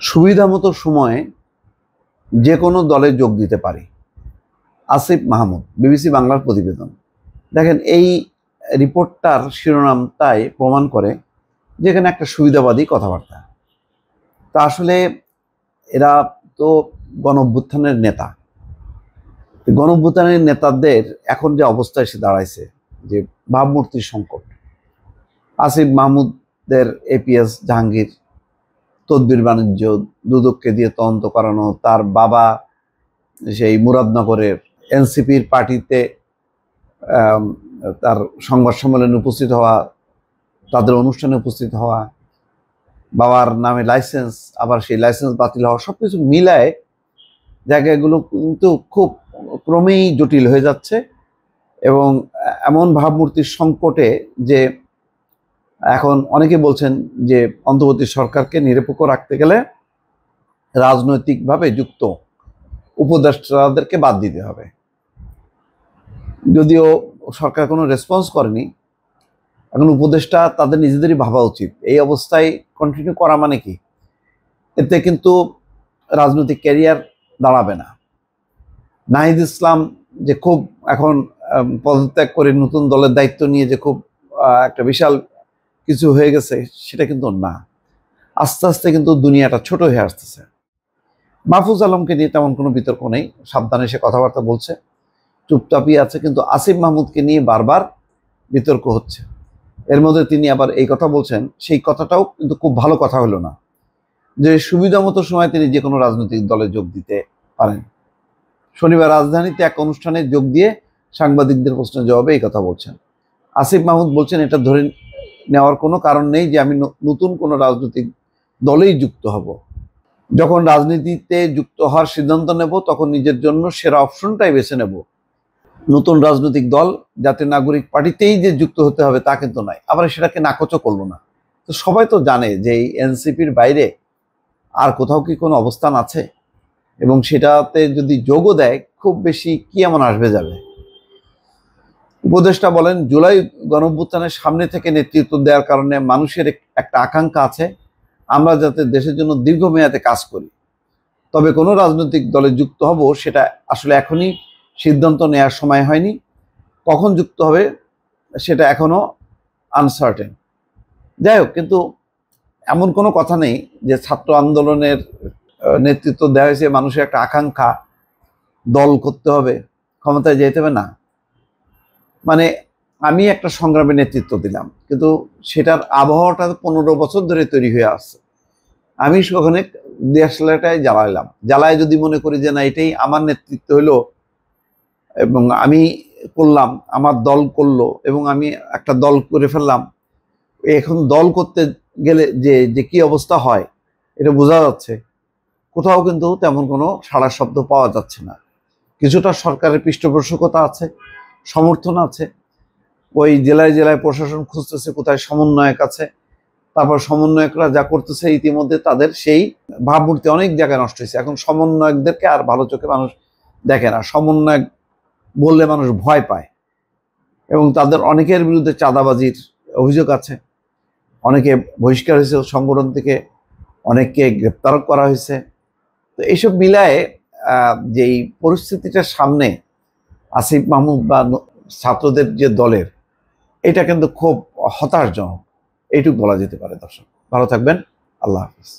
সুবিধামতো সময়ে যে কোনো দলে যোগ দিতে পারি। আসিফ মাহমুদ, বিবিসি বাংলার প্রতিবেদন। দেখেন, এই রিপোর্টটার শিরোনামটাই প্রমাণ করে যে এখানে একটা সুবিধাবাদী কথাবার্তা। তা আসলে এরা তো গণ-অভ্যুত্থানের নেতা। গণ-অভ্যুত্থানের নেতাদের এখন যে অবস্থা এসে দাঁড়াইছে, যে ভাবমূর্তির সংকট। আসিফ মাহমুদের এপিএস জাহাঙ্গীর তদবির বাণিজ্য, দুদককে দিয়ে তদন্ত করানো, তার বাবা সেই মুরাদনগরের এনসিপির পার্টিতে তার সংবাদ সম্মেলনে উপস্থিত হওয়া, তাদের অনুষ্ঠানে উপস্থিত হওয়া, বাবার নামে লাইসেন্স, আবার সেই লাইসেন্স বাতিল হওয়া, সব কিছু মিলায় জায়গাগুলো কিন্তু খুব ক্রমেই জটিল হয়ে যাচ্ছে। এবং এমন ভাবমূর্তির সংকটে যে এখন অনেকে বলছেন যে অন্তর্বর্তী সরকারকে নিরপেক্ষ রাখতে গেলে রাজনৈতিকভাবে যুক্ত উপদেষ্টাদেরকে বাদ দিতে হবে। যদিও সরকার কোনো রেসপন্স করেনি, এখন উপদেষ্টা তাদের নিজেদেরই ভাবা উচিত এই অবস্থায় কন্টিনিউ করা মানে কি। এতে কিন্তু রাজনৈতিক ক্যারিয়ার দাঁড়াবে না। নাহিদ ইসলাম যে খুব এখন পদত্যাগ করে নতুন দলের দায়িত্ব নিয়ে যে খুব একটা বিশাল কিছু হয়ে গেছে, সেটা কিন্তু না। আস্তে আস্তে কিন্তু দুনিয়াটা ছোট হয়ে আসতেছে। মাহফুজ আলমকে নিয়ে তেমন কোনো বিতর্ক নেই, সাবধানে সে কথাবার্তা বলছে, চুপচাপই আছে। কিন্তু আসিফ মাহমুদকে নিয়ে বারবার বিতর্ক হচ্ছে। এর মধ্যে তিনি আবার এই কথা বলছেন, সেই কথাটাও কিন্তু খুব ভালো কথা হলো না, যে সুবিধা মতো সময় তিনি যে কোনো রাজনৈতিক দলে যোগ দিতে পারেন। শনিবার রাজধানীতে এক অনুষ্ঠানে যোগ দিয়ে সাংবাদিকদের প্রশ্নের জবাবে এই কথা বলছেন আসিফ মাহমুদ। বলছেন, এটা ধরে নেওয়ার কোনো কারণ নেই যে আমি নতুন কোনো রাজনৈতিক দলেই যুক্ত হব। যখন রাজনীতিতে যুক্ত হওয়ার সিদ্ধান্ত নেব, তখন নিজের জন্য সেরা অপশনটাই বেছে নেব। নতুন রাজনৈতিক দল জাতীয় নাগরিক পার্টিতেই যে যুক্ত হতে হবে তা কিন্তু নয়। আবার সেটাকে নাকচও করলো না। তো সবাই তো জানে যে এই এনসিপির বাইরে আর কোথাও কি কোনো অবস্থান আছে, এবং সেটাতে যদি যোগও দেয়, খুব বেশি কি এমন আসবে যাবে। উপদেষ্টা বলেন, জুলাই গণঅভ্যুত্থানের সামনে থেকে নেতৃত্ব দেওয়ার কারণে মানুষের একটা আকাঙ্ক্ষা আছে আমরা যাতে দেশের জন্য দীর্ঘমেয়াদে কাজ করি। তবে কোনো রাজনৈতিক দলে যুক্ত হব সেটা আসলে এখনই সিদ্ধান্ত নেওয়ার সময় হয়নি। কখন যুক্ত হবে সেটা এখনো আনসার্টেন। যাই হোক, কিন্তু এমন কোনো কথা নেই যে ছাত্র আন্দোলনের নেতৃত্ব দেওয়া হয়েছে মানুষের একটা আকাঙ্ক্ষা, দল করতে হবে, ক্ষমতায় যেতে হবে না। মানে আমি একটা সংগ্রামে নেতৃত্ব দিলাম, কিন্তু সেটার আবহাওয়াটা 15 বছর ধরে তৈরি হয়ে আসছে। আমি সেখানে দেশলাটাই জ্বালাইলাম, জ্বালায় যদি মনে করি যে না, এটাই আমার নেতৃত্ব হলো এবং আমি করলাম, আমার দল করলো এবং আমি একটা দল করে ফেললাম। এখন দল করতে গেলে যে যে কি অবস্থা হয় এটা বোঝা যাচ্ছে। কোথাও কিন্তু তেমন কোনো সাড়া শব্দ পাওয়া যাচ্ছে না। কিছুটা সরকারের পৃষ্ঠপোষকতা আছে, সমর্থন আছে। ওই জেলায় জেলায় প্রশাসন খুঁজতেছে কোথায় সমন্বয়ক আছে। তারপর সমন্বয়করা যা করতেছে, ইতিমধ্যে তাদের সেই ভাবমূর্তি অনেক জায়গায় নষ্ট হয়েছে। এখন সমন্বয়কদেরকে আর ভালো চোখে মানুষ দেখে না। সমন্বয়ক বললে মানুষ ভয় পায়, এবং তাদের অনেকের বিরুদ্ধে চাঁদাবাজির অভিযোগ আছে। অনেকে বহিষ্কার হয়েছে সংগঠন থেকে, অনেককে গ্রেপ্তার করা হয়েছে। তো এইসব মিলায়ে যেই পরিস্থিতিটার সামনে আসিফ মাহমুদ বা ছাত্রদের যে দলের, এটা কিন্তু খুব হতাশজনক, এইটুকু বলা যেতে পারে। দর্শক ভালো থাকবেন, আল্লাহ হাফিজ।